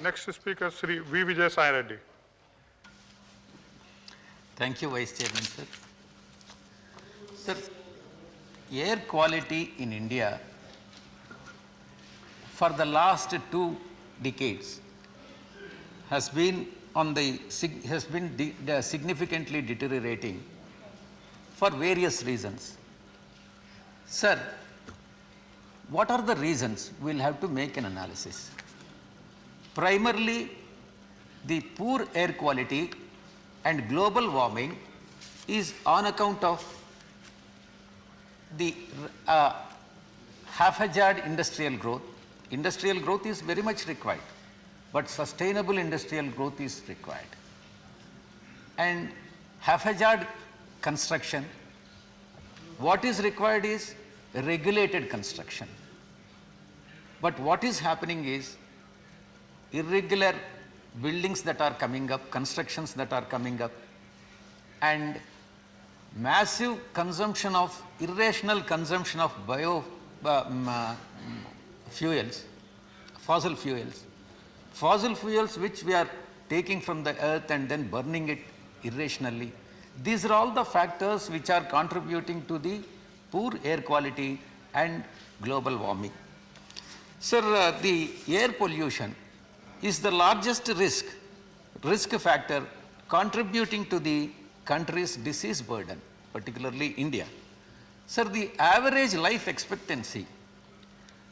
Next speaker, Sri V. Vijay Sai Reddy. Thank you, Vice Chairman, sir. Sir, air quality in India for the last 2 decades has been significantly deteriorating for various reasons. Sir, what are the reasons? We'll have to make an analysis. Primarily, the poor air quality and global warming is on account of the haphazard industrial growth. Industrial growth is very much required, but sustainable industrial growth is required. And haphazard construction, what is required is regulated construction. But what is happening is irregular buildings that are coming up, constructions that are coming up, and massive consumption of, irrational consumption of fuels, fossil fuels which we are taking from the earth and then burning it irrationally. These are all the factors which are contributing to the poor air quality and global warming. Sir, the air pollution is the largest risk factor contributing to the country's disease burden, particularly India. Sir, the average life expectancy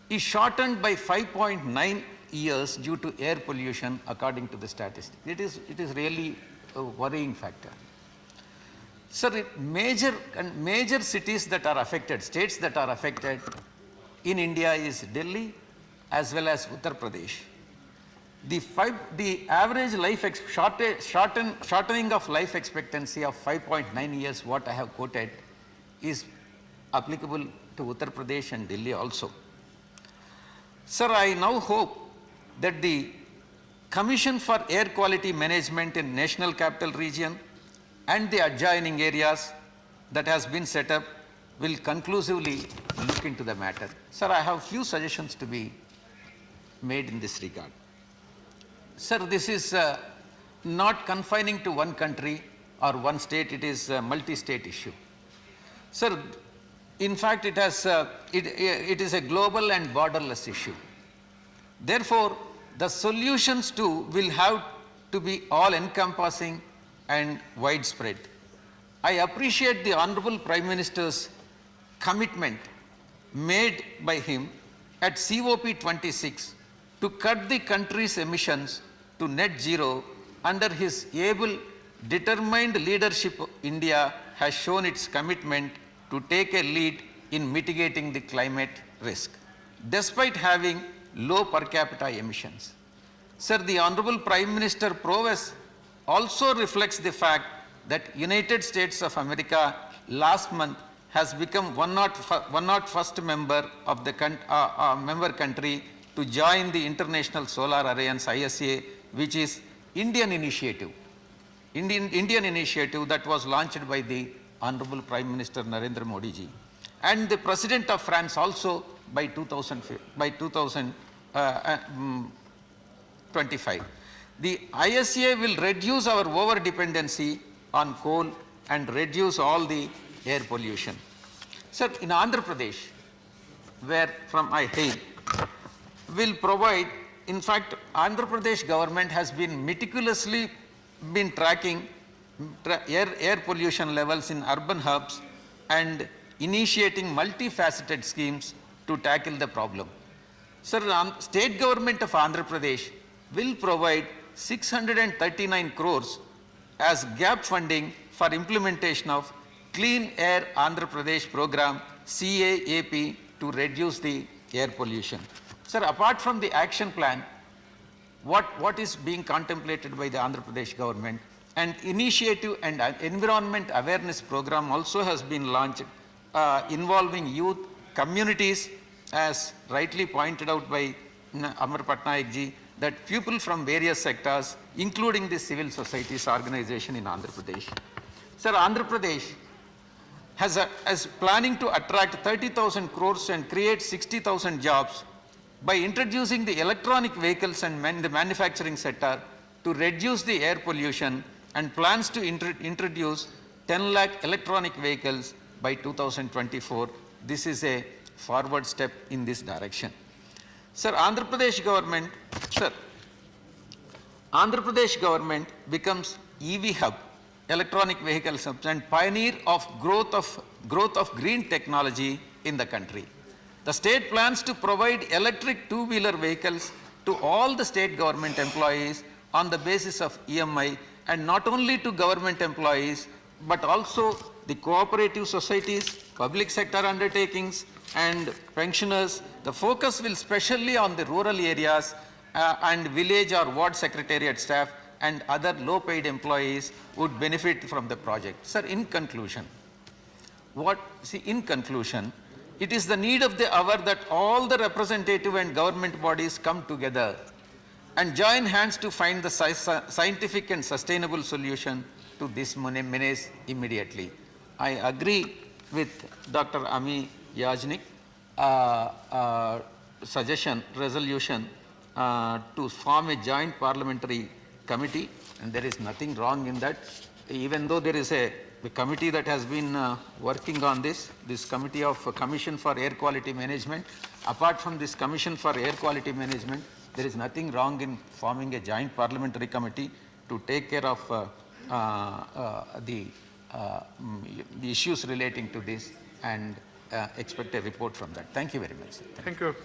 is shortened by 5.9 years due to air pollution according to the statistics. It is really a worrying factor. Sir, major cities that are affected, states that are affected in India is Delhi as well as Uttar Pradesh. The average life shortening of life expectancy of 5.9 years, what I have quoted, is applicable to Uttar Pradesh and Delhi also. Sir, I now hope that the Commission for Air Quality Management in National Capital Region and the adjoining areas that has been set up will conclusively look into the matter. Sir, I have few suggestions to be made in this regard. Sir, this is not confining to one country or one state, it is a multi-state issue. Sir, in fact, it is a global and borderless issue. Therefore, the solutions too will have to be all-encompassing and widespread. I appreciate the Honorable Prime Minister's commitment made by him at COP26 to cut the country's emissions to net zero. Under his able, determined leadership, India has shown its commitment to take a lead in mitigating the climate risk, despite having low per capita emissions. Sir, the Honorable Prime Minister prowess also reflects the fact that United States of America last month has become 101st member of the member country to join the International Solar Alliance ISA, which is Indian initiative that was launched by the Honorable Prime Minister Narendra Modi ji, and the President of France also by 2025. The ISA will reduce our over dependency on coal and reduce all the air pollution. Sir, in Andhra Pradesh, where from I hail, will provide, in fact, Andhra Pradesh government has been meticulously tracking air pollution levels in urban hubs and initiating multifaceted schemes to tackle the problem. Sir, state government of Andhra Pradesh will provide 639 crores as gap funding for implementation of Clean Air Andhra Pradesh program CAAP to reduce the air pollution. Sir, apart from the action plan, what is being contemplated by the Andhra Pradesh government, an initiative and environment awareness program also has been launched involving youth, communities, as rightly pointed out by Amar Patnaik ji, that people from various sectors, including the civil societies organization in Andhra Pradesh. Sir, Andhra Pradesh is planning to attract 30,000 crores and create 60,000 jobs by introducing the electronic vehicles and the manufacturing sector to reduce the air pollution, and plans to introduce 10 lakh electronic vehicles by 2024. This is a forward step in this direction. Sir, Andhra Pradesh government becomes EV hub, electronic vehicle hub, and pioneer of growth of green technology in the country. The state plans to provide electric two-wheeler vehicles to all the state government employees on the basis of EMI, and not only to government employees, but also the cooperative societies, public sector undertakings, and pensioners. The focus will specially on the rural areas and village or ward secretariat staff and other low-paid employees would benefit from the project. Sir, in conclusion, it is the need of the hour that all the representative and government bodies come together and join hands to find the scientific and sustainable solution to this menace immediately. I agree with Dr. Ami Yajnik resolution to form a joint parliamentary committee, and there is nothing wrong in that. Even though there is a committee that has been working on this committee of Commission for Air Quality Management. Apart from this Commission for Air Quality Management, there is nothing wrong in forming a joint parliamentary committee to take care of the issues relating to this, and expect a report from that. Thank you very much, sir. Thank you.